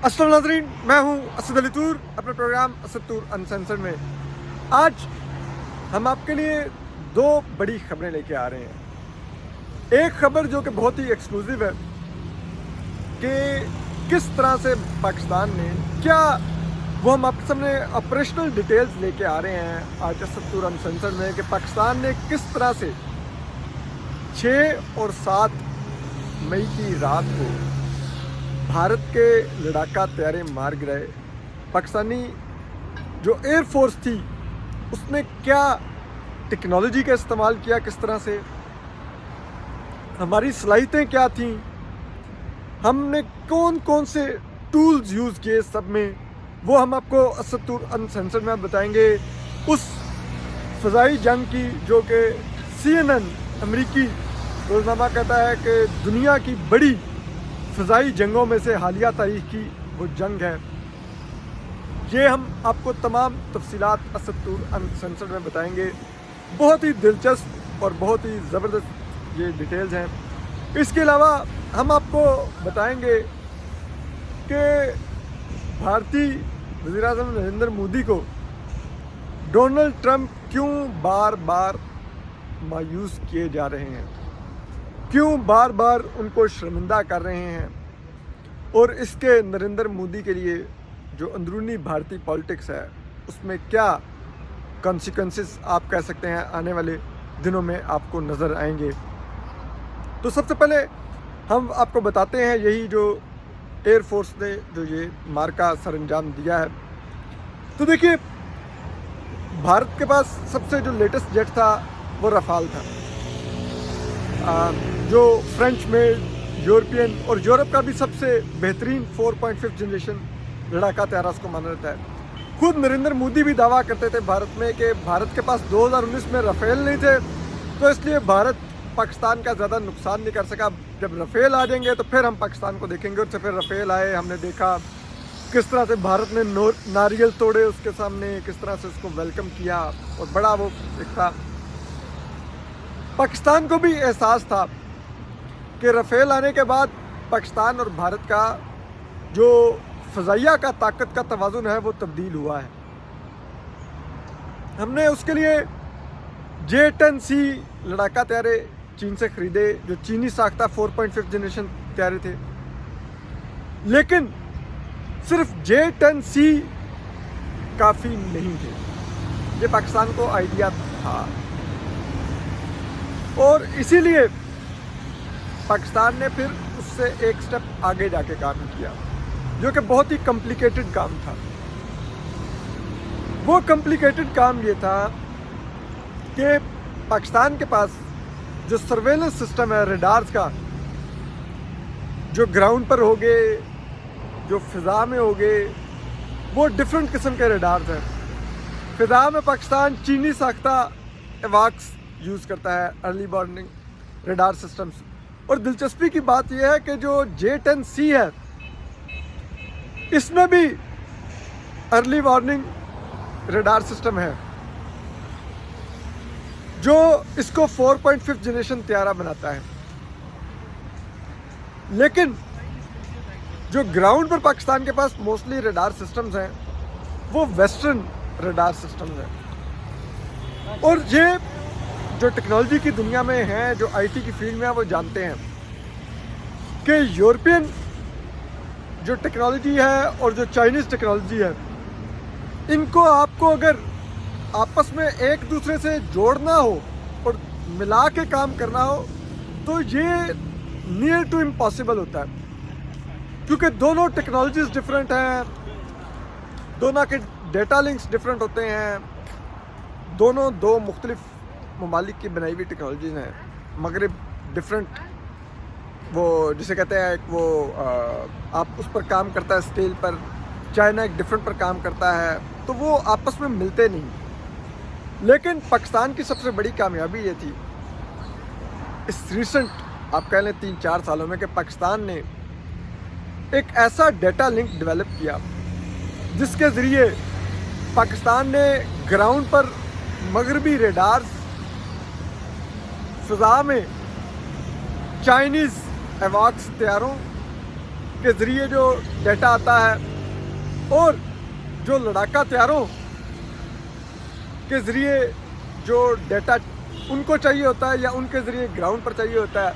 अस्सलाम नाज़रीन, मैं हूं असद अली तूर, अपने प्रोग्राम असद तूर अनसेंसर्ड में। आज हम आपके लिए दो बड़ी खबरें लेके आ रहे हैं। एक खबर जो कि बहुत ही एक्सक्लूसिव है कि किस तरह से पाकिस्तान ने क्या वो हम आपके सामने ऑपरेशनल डिटेल्स लेके आ रहे हैं आज असद तूर अनसेंसर्ड में कि पाकिस्तान ने किस तरह से 6 और 7 मई की रात को भारत के लड़ाका तैयारे मार गिराए। पाकिस्तानी जो एयर फोर्स थी उसने क्या टेक्नोलॉजी का इस्तेमाल किया, किस तरह से हमारी सलाहियतें क्या थीं, हमने कौन कौन से टूल्स यूज़ किए, सब में वो हम आपको असद तूर अनसेंसर्ड में बताएंगे। उस फ़ज़ाई जंग की जो कि CNN अमरीकी रोज़नामा कहता है कि दुनिया की बड़ी फ़ज़ाई जंगों में से हालिया तारीख की वो जंग है। ये हम आपको तमाम तफसीलात असद तूर अनसेंसर्ड में बताएंगे। बहुत ही दिलचस्प और बहुत ही ज़बरदस्त ये डिटेल्स हैं। इसके अलावा हम आपको बताएंगे कि भारतीय वज़ीर-ए-आज़म नरेंद्र मोदी को डोनाल्ड ट्रंप क्यों बार बार मायूस किए जा रहे हैं, क्यों बार बार उनको शर्मिंदा कर रहे हैं, और इसके नरेंद्र मोदी के लिए जो अंदरूनी भारतीय पॉलिटिक्स है उसमें क्या कॉन्सिक्वेंसेस आप कह सकते हैं आने वाले दिनों में आपको नज़र आएंगे। तो सबसे पहले हम आपको बताते हैं यही जो एयर फोर्स ने जो ये मार्का सर अंजाम दिया है। तो देखिए, भारत के पास सबसे जो लेटेस्ट जेट था वो रफाल था, जो फ्रेंच मेड यूरोपियन और यूरोप का भी सबसे बेहतरीन 4.5 जनरेशन लड़ाका तैयारा उसको माना जाता है। खुद नरेंद्र मोदी भी दावा करते थे भारत में कि भारत के पास 2019 में राफेल नहीं थे, तो इसलिए भारत पाकिस्तान का ज़्यादा नुकसान नहीं कर सका। जब राफेल आ जाएंगे तो फिर हम पाकिस्तान को देखेंगे। और फिर राफेल आए, हमने देखा किस तरह से भारत ने नारियल तोड़े उसके सामने, किस तरह से उसको वेलकम किया, और बड़ा वो एक था। पाकिस्तान को भी एहसास था कि राफेल आने के बाद पाकिस्तान और भारत का जो फ़ज़ाइया का ताकत का तवाज़ुन है वो तब्दील हुआ है। हमने उसके लिए J-10C लड़ाका तैयारे चीन से ख़रीदे, जो चीनी साख्ता 4.5 जनरेशन तैयारे थे। लेकिन सिर्फ J-10C काफ़ी नहीं थे, ये पाकिस्तान को आइडिया था, और इसीलिए पाकिस्तान ने फिर उससे एक स्टेप आगे जाके काम किया, जो कि बहुत ही कॉम्प्लिकेटेड काम था। वो कॉम्प्लिकेटेड काम ये था कि पाकिस्तान के पास जो सर्वेलेंस सिस्टम है रेडार्स का, जो ग्राउंड पर होंगे, जो फ़िज़ा में होंगे, वो डिफरेंट किस्म के रेडार्स हैं। फ़िज़ा में पाकिस्तान चीनी साख्ता एवाक्स यूज़ करता है, अर्ली वार्निंग रेडार सिस्टम्स। और दिलचस्पी की बात यह है कि जो J-10C है इसमें भी अर्ली वार्निंग रेडार सिस्टम है, जो इसको 4.5 जनरेशन तैयारा बनाता है। लेकिन जो ग्राउंड पर पाकिस्तान के पास मोस्टली रेडार सिस्टम्स हैं वो वेस्टर्न रेडार सिस्टम्स हैं। और ये जो टेक्नोलॉजी की दुनिया में हैं, जो IT की फील्ड में हैं, वो जानते हैं कि यूरोपियन जो टेक्नोलॉजी है और जो चाइनीज़ टेक्नोलॉजी है, इनको आपको अगर आपस में एक दूसरे से जोड़ना हो और मिला के काम करना हो तो ये नियर टू इम्पॉसिबल होता है, क्योंकि दोनों टेक्नोलॉजीज़ डिफरेंट हैं, दोनों के डेटा लिंक्स डिफरेंट होते हैं, दोनों दो मुख्तलिफ ममालिक की बनाई हुई टेक्नोलॉजीज़ हैं। मगरिब डिफरेंट वो जिसे कहते हैं एक वो आप उस पर काम करता है स्केल पर, चाइना एक डिफरेंट पर काम करता है, तो वो आपस में मिलते नहीं। लेकिन पाकिस्तान की सबसे बड़ी कामयाबी ये थी इस रिसेंट आप कह लें 3-4 सालों में कि पाकिस्तान ने एक ऐसा डेटा लिंक डेवलप किया जिसके ज़रिए पाकिस्तान ने ग्राउंड पर मगरबी रेडार्स, फ़िज़ा में चाइनीज़ एवाक्स तैयारों के ज़रिए जो डाटा आता है और जो लड़ाका तैयारों के ज़रिए जो डाटा उनको चाहिए होता है या उनके ज़रिए ग्राउंड पर चाहिए होता है,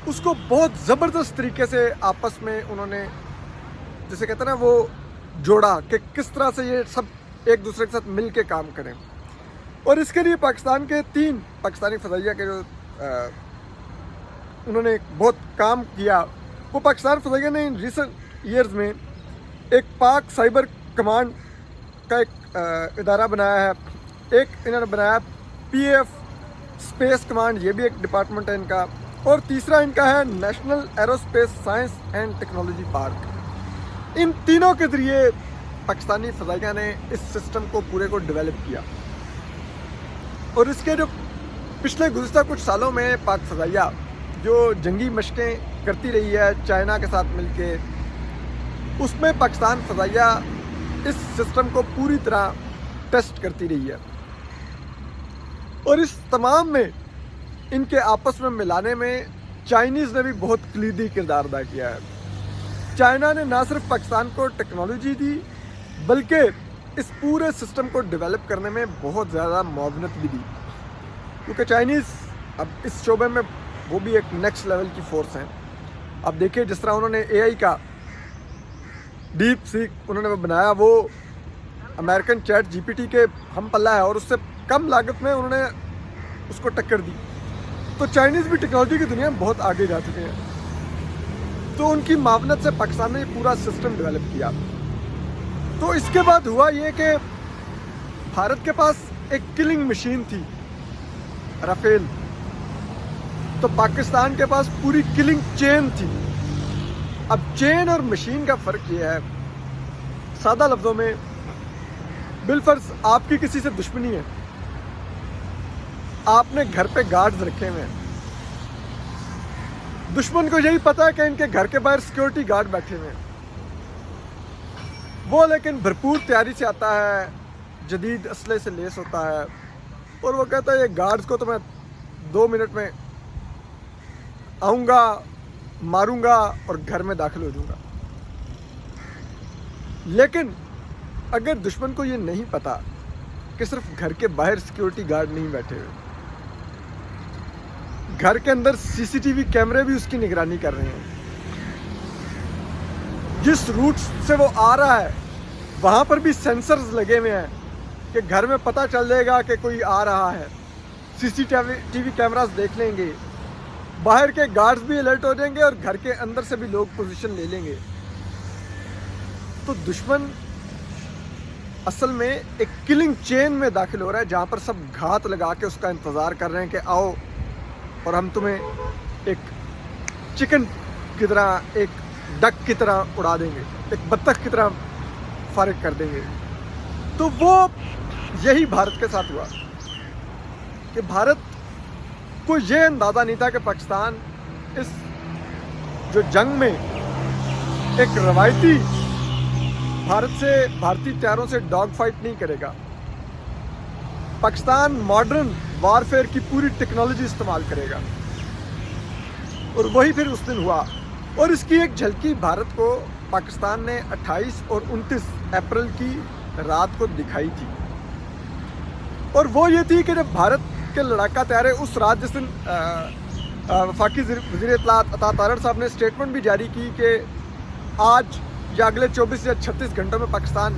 उसको बहुत ज़बरदस्त तरीके से आपस में उन्होंने, जैसे कहते हैं ना, वो जोड़ा कि किस तरह से ये सब एक दूसरे के साथ मिल के काम करें। और इसके लिए पाकिस्तान के 3 पाकिस्तानी फ़ज़ाइया के जो उन्होंने बहुत काम किया, वो पाकिस्तान फ़ज़ाइया ने इन रिसेंट ईयर्स में एक पाक साइबर कमांड का एक इदारा बनाया है। एक इन्होंने बनाया PF स्पेस कमांड, ये भी एक डिपार्टमेंट है इनका। और तीसरा इनका है national aerospace science and technology park. इन तीनों के ज़रिए पाकिस्तानी फ़ज़ाइया ने इस सिस्टम को पूरे को डेवलप किया। और इसके जो पिछले गुज़िश्ता कुछ सालों में पाक फ़ज़ाइया जो जंगी मशक़ें करती रही है चाइना के साथ मिलके, उसमें पाकिस्तान फ़ज़ाइया इस सिस्टम को पूरी तरह टेस्ट करती रही है। और इस तमाम में इनके आपस में मिलाने में चाइनीज़ ने भी बहुत कलीदी किरदार अदा किया है। चाइना ने ना सिर्फ पाकिस्तान को टेक्नोलॉजी दी, बल्कि इस पूरे सिस्टम को डेवलप करने में बहुत ज़्यादा मुआवनत भी दी, क्योंकि चाइनीज़ अब इस शोबे में वो भी एक नेक्स्ट लेवल की फ़ोर्स हैं। अब देखिए जिस तरह उन्होंने AI का डीप सीक उन्होंने बनाया, वो अमेरिकन चैट GPT के हम पल्ला है और उससे कम लागत में उन्होंने उसको टक्कर दी। तो चाइनीज़ भी टेक्नोलॉजी की दुनिया में बहुत आगे जा चुके हैं। तो उनकी मावनत से पाकिस्तान ने पूरा सिस्टम डेवलप किया। तो इसके बाद हुआ ये कि भारत के पास एक किलिंग मशीन थी, राफेल। तो पाकिस्तान के पास पूरी किलिंग चेन थी। अब चेन और मशीन का फ़र्क ये है, सादा लफ्ज़ों में, बिलफर्ज आपकी किसी से दुश्मनी है, आपने घर पे गार्ड्स रखे हुए हैं, दुश्मन को यही पता है कि इनके घर के बाहर सिक्योरिटी गार्ड बैठे हुए हैं, वो लेकिन भरपूर तैयारी से आता है, जदीद असले से लेस होता है, और वो कहता है ये गार्ड्स को तो मैं 2 मिनट में आऊँगा, मारूंगा और घर में दाखिल हो जाऊँगा। लेकिन अगर दुश्मन को ये नहीं पता कि सिर्फ घर के बाहर सिक्योरिटी गार्ड नहीं बैठे हुए, घर के अंदर CCTV कैमरे भी उसकी निगरानी कर रहे हैं, जिस रूट से वो आ रहा है वहाँ पर भी सेंसर्स लगे हुए हैं कि घर में पता चल जाएगा कि कोई आ रहा है, CCTV कैमरास देख लेंगे, बाहर के गार्ड्स भी अलर्ट हो जाएंगे और घर के अंदर से भी लोग पोजीशन ले लेंगे। तो दुश्मन असल में एक किलिंग चेन में दाखिल हो रहा है, जहाँ पर सब घात लगा के उसका इंतज़ार कर रहे हैं कि आओ और हम तुम्हें एक चिकन की तरह, एक डक की तरह उड़ा देंगे, एक बत्तख की तरह फारिग कर देंगे। तो वो यही भारत के साथ हुआ कि भारत को ये अंदाज़ा नहीं था कि पाकिस्तान इस जो जंग में एक रवायती भारतीय तैयारों से डॉग फाइट नहीं करेगा। पाकिस्तान मॉडर्न वारफेयर की पूरी टेक्नोलॉजी इस्तेमाल करेगा, और वही फिर उस दिन हुआ। और इसकी एक झलकी भारत को पाकिस्तान ने 28 और 29 अप्रैल की रात को दिखाई थी। और वो ये थी कि जब भारत के लड़ाका तैयारे उस रात, जिस दिन वफाकी वज़ीर इत्तलात अता तारड़ साहब ने स्टेटमेंट भी जारी की कि आज या अगले 24 या 36 घंटों में पाकिस्तान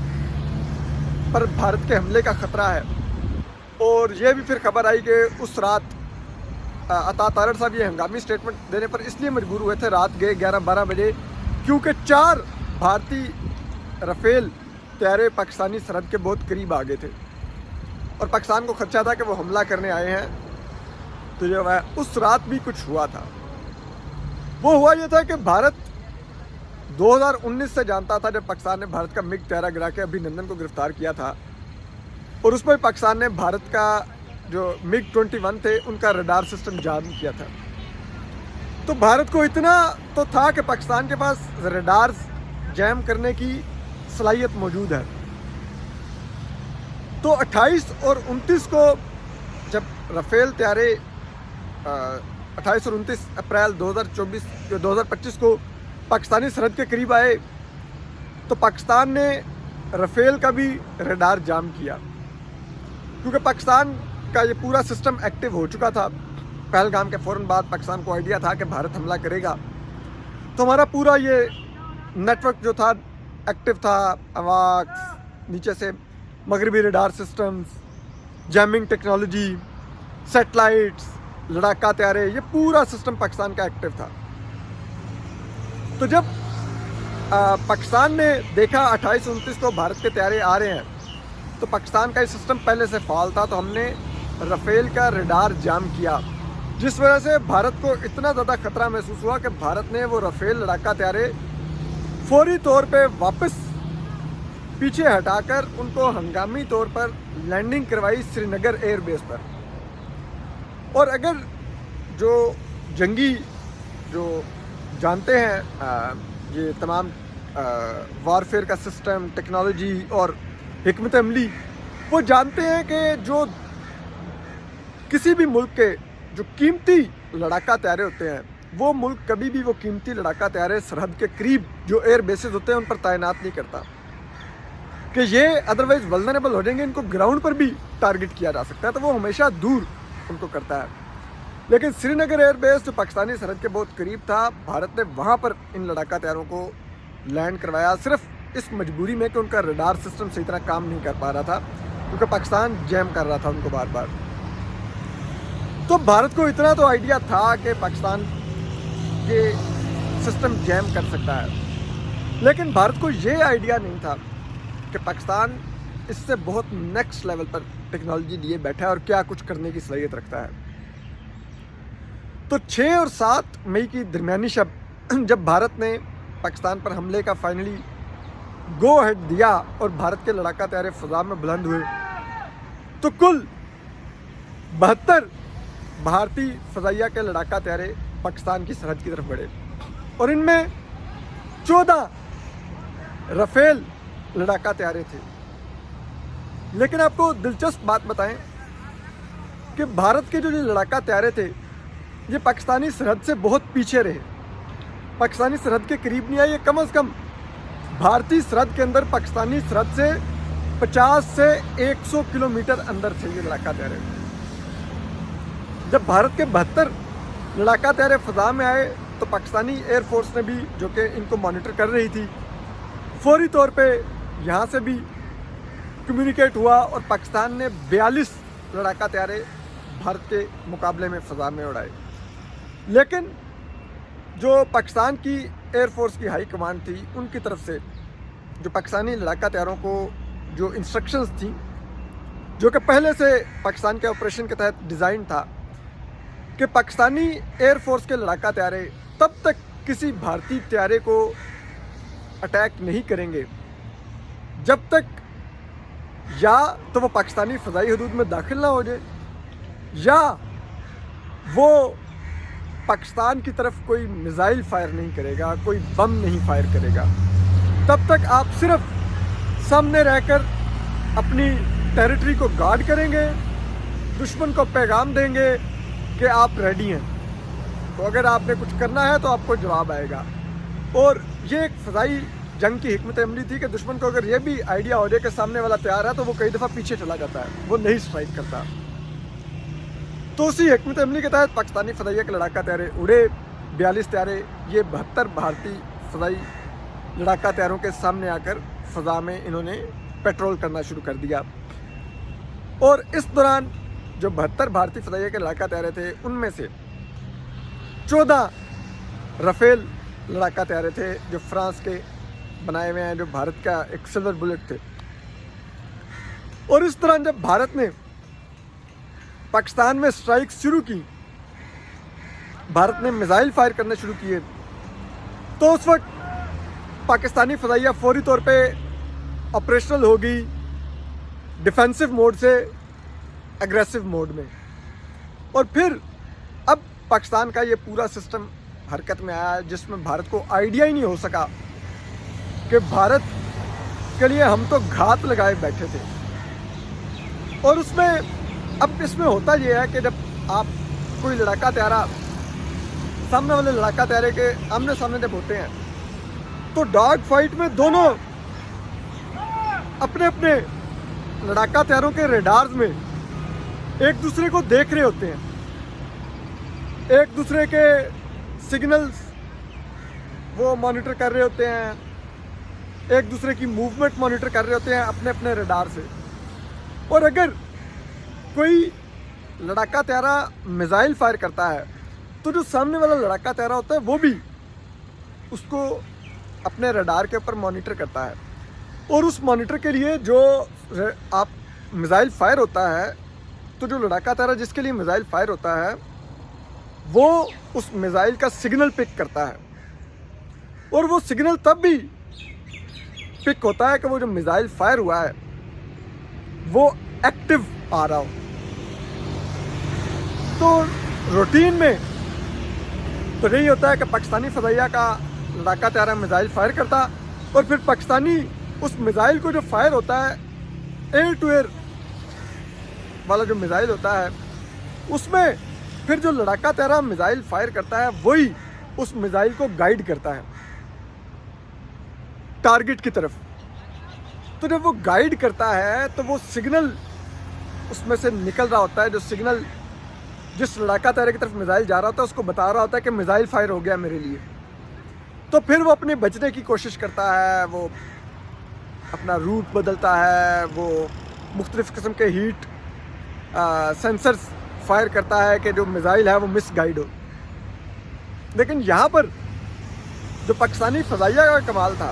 पर भारत के हमले का ख़तरा है। और ये भी फिर खबर आई कि उस रात अता तारड़ साहब ये हंगामी स्टेटमेंट देने पर इसलिए मजबूर हुए थे, रात गए 11-12 बजे, क्योंकि 4 भारतीय राफेल तैयारे पाकिस्तानी सरहद के बहुत करीब आ गए थे और पाकिस्तान को खदशा था कि वो हमला करने आए हैं। तो जो है उस रात भी कुछ हुआ था। वो हुआ ये था कि भारत 2019 से जानता था, जब पाकिस्तान ने भारत का मिग तैयारा गिरा के अभिनंदन को गिरफ्तार किया था, और उसमें पाकिस्तान ने भारत का जो मिग 21 थे उनका रडार सिस्टम जाम किया था। तो भारत को इतना तो था कि पाकिस्तान के पास रडार जैम करने की सलाहियत मौजूद है। तो 28 और 29 को जब राफेल तैयारे 28 और 29 अप्रैल 2025 को पाकिस्तानी सरहद के करीब आए तो पाकिस्तान ने राफेल का भी रडार जाम किया, क्योंकि पाकिस्तान का ये पूरा सिस्टम एक्टिव हो चुका था। पहलगाम के फ़ौरन बाद पाकिस्तान को आइडिया था कि भारत हमला करेगा, तो हमारा पूरा ये नेटवर्क जो था एक्टिव था। अवाक्स, नीचे से मगरबी radar systems, jamming technology, satellites, लड़ाका त्यारे, ये पूरा सिस्टम पाकिस्तान का एक्टिव था। तो जब पाकिस्तान ने देखा 28-29 को भारत के त्यारे आ रहे हैं, तो पाकिस्तान का ये सिस्टम पहले से फाल था, तो हमने राफेल का रडार जाम किया, जिस वजह से भारत को इतना ज़्यादा खतरा महसूस हुआ कि भारत ने वो राफेल लड़ाका त्यारे फौरी तौर पे वापस पीछे हटाकर उनको हंगामी तौर पर लैंडिंग करवाई श्रीनगर एयरबेस पर। और अगर जो जंगी जो जानते हैं ये तमाम वारफेयर का सिस्टम, टेक्नोलॉजी और हिकमत अमली, वो जानते हैं कि जो किसी भी मुल्क के जो कीमती लड़ाका त्यारे होते हैं, वो मुल्क कभी भी वो कीमती लड़ाका त्यारे सरहद के करीब जो एयर बेसेस होते हैं उन पर तैनात नहीं करता, कि ये अदरवाइज वल्नरेबल हो जाएंगे, इनको ग्राउंड पर भी टारगेट किया जा सकता है, तो वो हमेशा दूर उनको करता है। लेकिन श्रीनगर एयरबेस जो पाकिस्तानी सरहद के बहुत करीब था, भारत ने वहाँ पर इन लड़ाका त्यारों को लैंड करवाया, सिर्फ इस मजबूरी में कि उनका रडार सिस्टम सही तरह काम नहीं कर पा रहा था, क्योंकि पाकिस्तान जैम कर रहा था उनको बार बार। तो भारत को इतना तो आइडिया था कि पाकिस्तान ये सिस्टम जैम कर सकता है, लेकिन भारत को ये आइडिया नहीं था कि पाकिस्तान इससे बहुत नेक्स्ट लेवल पर टेक्नोलॉजी लिए बैठा है और क्या कुछ करने की सलाहियत रखता है। तो 6 और 7 मई की दरमियानी शब जब भारत ने पाकिस्तान पर हमले का फाइनली गो अहेड दिया और भारत के लड़ाका त्यारे फ़ज़ा में बुलंद हुए, तो कुल 72 भारतीय फ़ज़ाइया के लड़ाका त्यारे पाकिस्तान की सरहद की तरफ बढ़े, और इनमें 14 राफेल लड़ाका त्यारे थे। लेकिन आपको दिलचस्प बात बताएं कि भारत के जो लड़ाका त्यारे थे, ये पाकिस्तानी सरहद से बहुत पीछे रहे, पाकिस्तानी सरहद के करीब नहीं आए। ये कम से कम भारतीय सरहद के अंदर पाकिस्तानी सरहद से 50 से 100 किलोमीटर अंदर थे ये लड़ाका त्यारे। जब भारत के 72 लड़ाका त्यारे फ़ज़ा में आए, तो पाकिस्तानी एयरफोर्स ने भी, जो कि इनको मॉनिटर कर रही थी, फौरी तौर पे यहाँ से भी कम्युनिकेट हुआ और पाकिस्तान ने 42 लड़ाका त्यारे भारत के मुकाबले में फ़ज़ा में उड़ाए। लेकिन जो पाकिस्तान की एयरफोर्स की हाई कमांड थी, उनकी तरफ से जो पाकिस्तानी लड़ाका त्यारों को जो इंस्ट्रक्शंस थी, जो कि पहले से पाकिस्तान के ऑपरेशन के तहत डिज़ाइन था, कि पाकिस्तानी एयरफोर्स के लड़ाका त्यारे तब तक किसी भारतीय त्यारे को अटैक नहीं करेंगे जब तक या तो वो पाकिस्तानी फ़ज़ाई हदूद में दाखिल ना हो जाए, या वो पाकिस्तान की तरफ कोई मिसाइल फायर नहीं करेगा, कोई बम नहीं फायर करेगा। तब तक आप सिर्फ सामने रहकर अपनी टेरिटरी को गार्ड करेंगे, दुश्मन को पैगाम देंगे कि आप रेडी हैं, तो अगर आपने कुछ करना है तो आपको जवाब आएगा। और ये एक फ़ज़ाई जंग की हिकमत अमली थी कि दुश्मन को अगर ये भी आइडिया हो जाए कि सामने वाला तैयार है, तो वो कई दफ़ा पीछे चला जाता है, वो नहीं स्ट्राइक करता। तो उसी हिकमत अमली के तहत पाकिस्तानी फ़ज़ाइया के लड़ाका त्यारे उड़े, 42 त्यारे, ये 72 भारतीय फ़ज़ाई लड़ाका त्यारों के सामने आकर फ़ज़ा में इन्होंने पेट्रोल करना शुरू कर दिया। और इस दौरान जो 72 भारतीय फ़ज़ाइया के लड़ाका त्यारे थे, उनमें से 14 राफेल लड़ाका त्यारे थे जो फ्रांस के बनाए हुए हैं, जो भारत का एक सिल्वर बुलेट थे। और इस दौरान जब भारत ने पाकिस्तान में स्ट्राइक शुरू की, भारत ने मिसाइल फायर करने शुरू किए, तो उस वक्त पाकिस्तानी फ़ज़ाइया फौरी तौर पे ऑपरेशनल हो गई, डिफेंसिव मोड से एग्रेसिव मोड में। और फिर अब पाकिस्तान का ये पूरा सिस्टम हरकत में आया, जिसमें भारत को आइडिया ही नहीं हो सका कि भारत के लिए हम तो घात लगाए बैठे थे। और उसमें अब इसमें होता यह है कि जब आप कोई लड़ाका त्यारा सामने वाले लड़ाका त्यारे के आमने सामने जब होते हैं, तो डॉग फाइट में दोनों अपने अपने लड़ाका तैयारों के रेडार्स में एक दूसरे को देख रहे होते हैं, एक दूसरे के सिग्नल्स वो मॉनिटर कर रहे होते हैं, एक दूसरे की मूवमेंट मॉनिटर कर रहे होते हैं अपने अपने रडार से। और अगर कोई लड़ाका तैयारा मिसाइल फायर करता है तो जो सामने वाला लड़ाका तैयारा होता है वो भी उसको अपने रडार के ऊपर मॉनिटर करता है। और उस मॉनिटर के लिए जो आप मिसाइल फायर होता है, तो जो लड़ाका तैयारा जिसके लिए मिसाइल फायर होता है वो उस मिसाइल का सिग्नल पिक करता है। और वो सिग्नल तब भी पिक होता है कि वो जो मिसाइल फायर हुआ है वो एक्टिव आ रहा हो। तो रूटीन में तो यही होता है कि पाकिस्तानी फ़ज़ाइया का लड़ाका तैयारा मिसाइल फायर करता, और फिर पाकिस्तानी उस मिसाइल को जो फायर होता है एयर टू एयर वाला जो मिसाइल होता है, उसमें फिर जो लड़ाका तैयारा मिसाइल फायर करता है वही उस मिसाइल को गाइड करता है टारगेट की तरफ। तो जब वो गाइड करता है तो वो सिग्नल उसमें से निकल रहा होता है, जो सिग्नल जिस लड़ाका तैयारे की तरफ मिसाइल जा रहा होता है उसको बता रहा होता है कि मिसाइल फायर हो गया मेरे लिए। तो फिर वो अपने बचने की कोशिश करता है, वो अपना रूट बदलता है, वो मुख्तलिफ़ किस्म के हीट सेंसर्स फायर करता है कि जो मिसाइल है वो मिस गाइड हो। लेकिन यहाँ पर जो पाकिस्तानी फ़ज़ाइया का कमाल था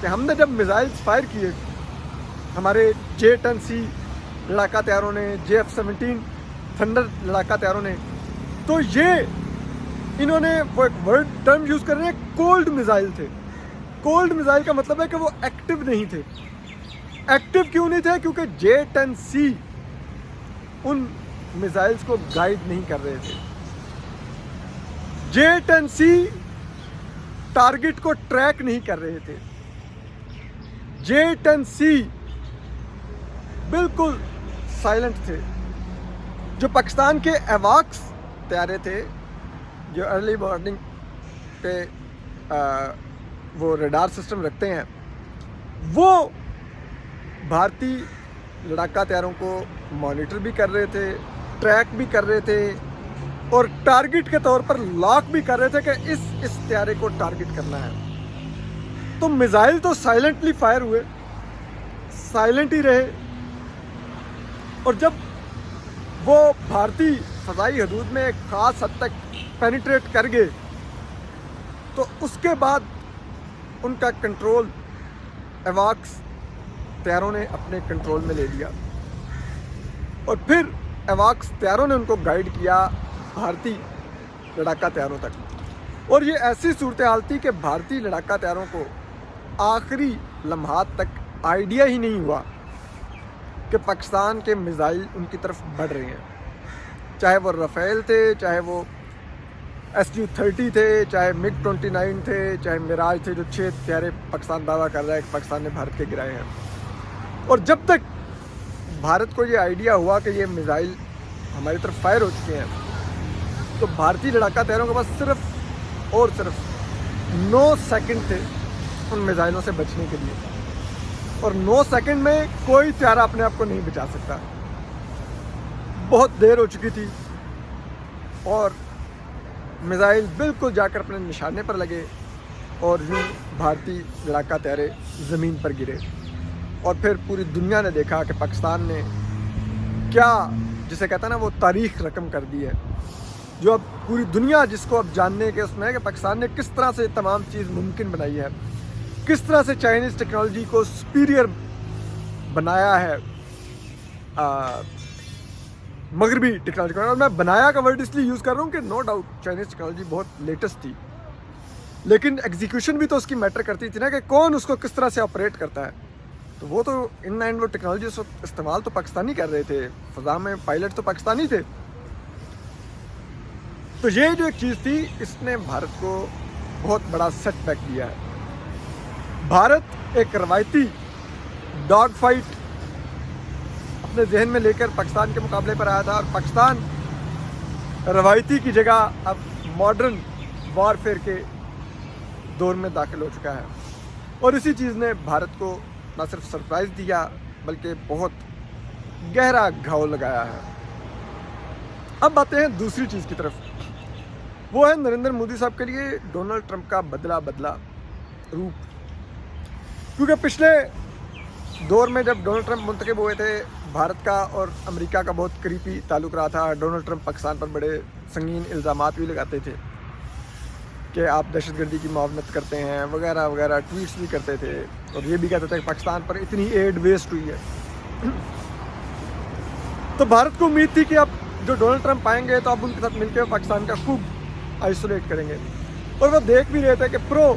कि हमने जब मिसाइल्स फायर किए, हमारे J-10C लड़ाका तैयारों ने, JF-17 थंडर लड़ाका तैयारों ने, तो ये इन्होंने वो एक वर्ड टर्म यूज़ कर रहे हैं, कोल्ड मिसाइल थे। कोल्ड मिसाइल का मतलब है कि वो एक्टिव नहीं थे। एक्टिव क्यों नहीं थे? क्योंकि J-10C उन मिसाइल्स को गाइड नहीं कर रहे थे। J-10C टारगेट को ट्रैक नहीं कर रहे थे। J-10C बिल्कुल साइलेंट थे। जो पाकिस्तान के एवाक्स तैयारे थे जो अर्ली मॉर्निंग पे वो रडार सिस्टम रखते हैं, वो भारतीय लड़ाका तैयारों को मॉनिटर भी कर रहे थे, ट्रैक भी कर रहे थे और टारगेट के तौर पर लॉक भी कर रहे थे कि इस तैयारे को टारगेट करना है। तो मिसाइल तो साइलेंटली फायर हुए, साइलेंट ही रहे, और जब वो भारतीय फ़ज़ाई हदूद में एक ख़ास हद तक पेनिट्रेट कर गए तो उसके बाद उनका कंट्रोल एवाक्स तैयारों ने अपने कंट्रोल में ले लिया, और फिर एवाक्स तैयारों ने उनको गाइड किया भारतीय लड़ाका तैयारों तक। और ये ऐसी सूरत हाल थी कि भारतीय लड़ाका तैयारों को आखिरी लम्हात तक आइडिया ही नहीं हुआ कि पाकिस्तान के मिसाइल उनकी तरफ बढ़ रहे हैं, चाहे वो रफ़ेल थे, चाहे वो SU-30 थे, चाहे MiG-29 थे, चाहे मिराज थे, जो 6 तैयारे पाकिस्तान दावा कर रहा है कि पाकिस्तान ने भारत के गिराए हैं। और जब तक भारत को ये आइडिया हुआ कि ये मिसाइल हमारी तरफ फायर हो चुके हैं, तो भारतीय लड़ाका तैयारों के पास सिर्फ और सिर्फ 9 सेकंड थे उन मिसाइलों से बचने के लिए, और 9 सेकंड में कोई तैयारा अपने आप को नहीं बचा सकता। बहुत देर हो चुकी थी और मिसाइल बिल्कुल जाकर अपने निशाने पर लगे और यूँ भारतीय लड़ाका तैयारे ज़मीन पर गिरे। और फिर पूरी दुनिया ने देखा कि पाकिस्तान ने क्या, जिसे कहता है ना, वो तारीख़ रकम कर दी है, जो अब पूरी दुनिया जिसको अब जानने के उसमें है कि पाकिस्तान ने किस तरह से तमाम चीज़ मुमकिन बनाई है, किस तरह से चाइनीज़ टेक्नोलॉजी को सुपीरियर बनाया है मगरबी टेक्नोलॉजी को। और मैं बनाया का वर्ड इसलिए यूज़ कर रहा हूँ कि नो डाउट चाइनीज़ टेक्नोलॉजी बहुत लेटेस्ट थी, लेकिन एग्जीक्यूशन भी तो उसकी मैटर करती थी ना, कि कौन उसको किस तरह से ऑपरेट करता है। तो वो तो इन एंड वो टेक्नोलॉजी इस्तेमाल तो पाकिस्तानी कर रहे थे, फ़ज़ा में पायलट तो पाकिस्तानी थे। तो ये जो एक चीज़ थी, इसने भारत को बहुत बड़ा सेटबैक दिया है। भारत एक रवायती डॉग फाइट अपने जहन में लेकर पाकिस्तान के मुकाबले पर आया था, और पाकिस्तान रवायती की जगह अब मॉडर्न वॉरफेयर के دور میں داخل ہو چکا ہے، اور اسی چیز نے بھارت کو نہ صرف سرپرائز دیا بلکہ بہت گہرا گھاؤ لگایا ہے۔ اب آتے ہیں دوسری چیز کی طرف، وہ ہے نریندر مودی صاحب کے لیے ڈونلڈ ٹرمپ کا بدلا روپ، کیونکہ پچھلے دور میں جب ڈونلڈ ٹرمپ منتخب ہوئے تھے، بھارت کا اور امریکہ کا بہت قریبی تعلق رہا تھا۔ ڈونلڈ ٹرمپ پاکستان پر بڑے سنگین الزامات بھی لگاتے تھے کہ آپ دہشت گردی کی معاونت کرتے ہیں وغیرہ وغیرہ، ٹویٹس بھی کرتے تھے، اور یہ بھی کہتے تھے کہ پاکستان پر اتنی ایڈ ویسٹ ہوئی ہے۔ تو بھارت کو امید تھی کہ اب جو ڈونلڈ ٹرمپ آئیں گے تو اب ان کے ساتھ مل کے پاکستان کا خوب آئسولیٹ کریں گے، اور وہ دیکھ بھی رہے تھے کہ پرو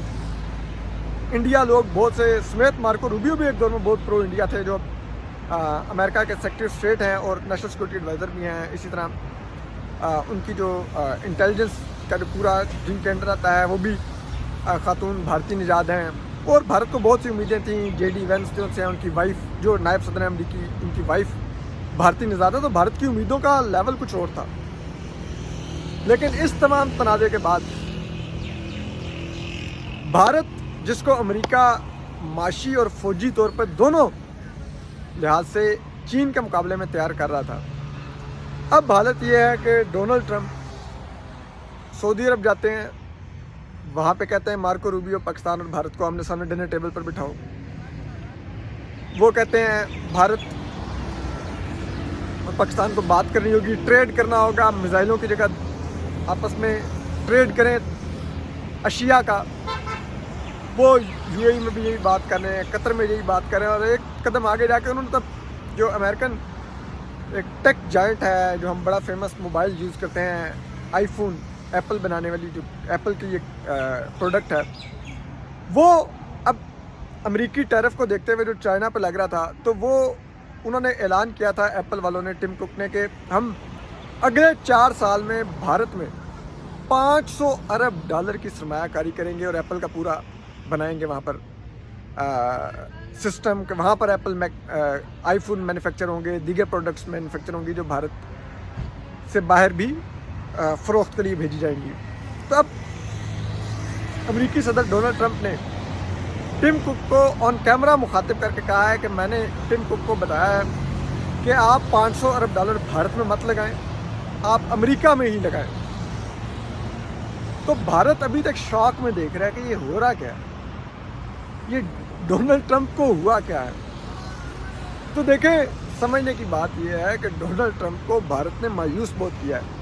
انڈیا لوگ بہت سے، سمیت مارکو روبیو بھی ایک دور میں بہت پرو انڈیا تھے، جو امریکہ کے سیکرٹری آف اسٹیٹ ہیں اور نیشنل سیکورٹی ایڈوائزر بھی ہیں۔ اسی طرح ان کی جو انٹیلیجنس کا جو پورا جن کے انڈر آتا ہے وہ بھی خاتون بھارتی نژاد ہیں، اور بھارت کو بہت سی امیدیں تھیں۔ جے ڈی وینس جو ہیں، ان کی وائف جو نائب صدر امریکی، ان کی وائف بھارتی نژاد ہے، تو بھارت کی امیدوں کا لیول کچھ اور تھا۔ لیکن اس تمام تنازع کے بعد بھارت، جس کو امریکہ معاشی اور فوجی طور پر دونوں لحاظ سے چین کے مقابلے میں تیار کر رہا تھا، اب حالت یہ ہے کہ ڈونلڈ ٹرمپ سعودی عرب جاتے ہیں، وہاں پہ کہتے ہیں مارکو روبیو پاکستان اور بھارت کو آمنے سامنے ڈنر ٹیبل پر بٹھاؤ۔ وہ کہتے ہیں بھارت اور پاکستان کو بات کرنی ہوگی، ٹریڈ کرنا ہوگا، میزائلوں کی جگہ آپس میں ٹریڈ کریں اشیاء کا۔ وہ یو اے ای میں بھی یہی بات کر رہے ہیں، قطر میں یہی بات کر رہے ہیں، اور ایک قدم آگے جا کے انہوں نے تب جو امریکن ایک ٹیک جائنٹ ہے، جو ہم بڑا فیمس موبائل یوز کرتے ہیں، آئی فون، ایپل بنانے والی جو ایپل کی ایک پروڈکٹ ہے، وہ اب امریکی ٹیرف کو دیکھتے ہوئے جو چائنا پہ لگ رہا تھا، تو وہ انہوں نے اعلان کیا تھا، ایپل والوں نے، ٹم کک نے، کہ ہم اگلے 4 سال میں بھارت میں $500 ارب کی سرمایہ کاری کریں گے، اور ایپل کا پورا بنائیں گے وہاں پر سسٹم، کہ وہاں پر ایپل آئی فون مینوفیکچر ہوں گے، دیگر پروڈکٹس مینوفیکچر ہوں گی جو بھارت سے باہر بھی فروخت کے لیے بھیجی جائیں گی۔ تو اب امریکی صدر ڈونلڈ ٹرمپ نے ٹم کک کو آن کیمرہ مخاطب کر کے کہا ہے کہ میں نے ٹم کک کو بتایا ہے کہ آپ $500 ارب بھارت میں مت لگائیں، آپ امریکہ میں ہی لگائیں۔ تو بھارت ابھی تک شاک میں دیکھ رہا ہے کہ یہ ہو رہا کیا ہے، یہ ڈونلڈ ٹرمپ کو ہوا کیا ہے۔ تو دیکھیں، سمجھنے کی بات یہ ہے کہ ڈونلڈ ٹرمپ کو بھارت نے مایوس بہت کیا ہے،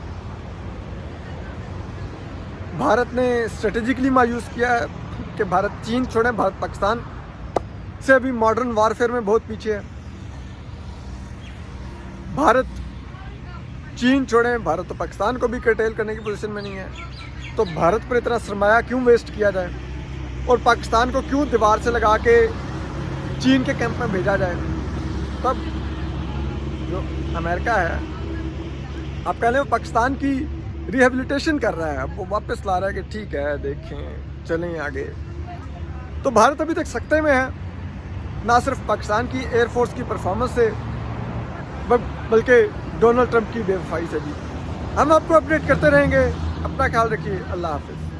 بھارت نے اسٹریٹجکلی مایوس کیا ہے کہ بھارت چین چھوڑیں، بھارت پاکستان سے ابھی ماڈرن وارفیئر میں بہت پیچھے ہے۔ بھارت چین چھوڑیں، بھارت تو پاکستان کو بھی کرٹیل کرنے کی پوزیشن میں نہیں ہے، تو بھارت پر اتنا سرمایہ کیوں ویسٹ کیا جائے، اور پاکستان کو کیوں دیوار سے لگا کے چین کے کیمپ میں بھیجا جائے۔ تب جو امریکہ ہے، آپ کہہ لیں وہ پاکستان کی ریہیبلیٹیشن کر رہا ہے، اب وہ واپس لا رہا ہے کہ ٹھیک ہے، دیکھیں، چلیں آگے۔ تو بھارت ابھی تک سکتے میں ہے، نہ صرف پاکستان کی ایئر فورس کی پرفارمنس سے بلکہ ڈونلڈ ٹرمپ کی بے وفائی سے بھی۔ ہم آپ کو اپڈیٹ کرتے رہیں گے، اپنا خیال رکھیے، اللہ حافظ۔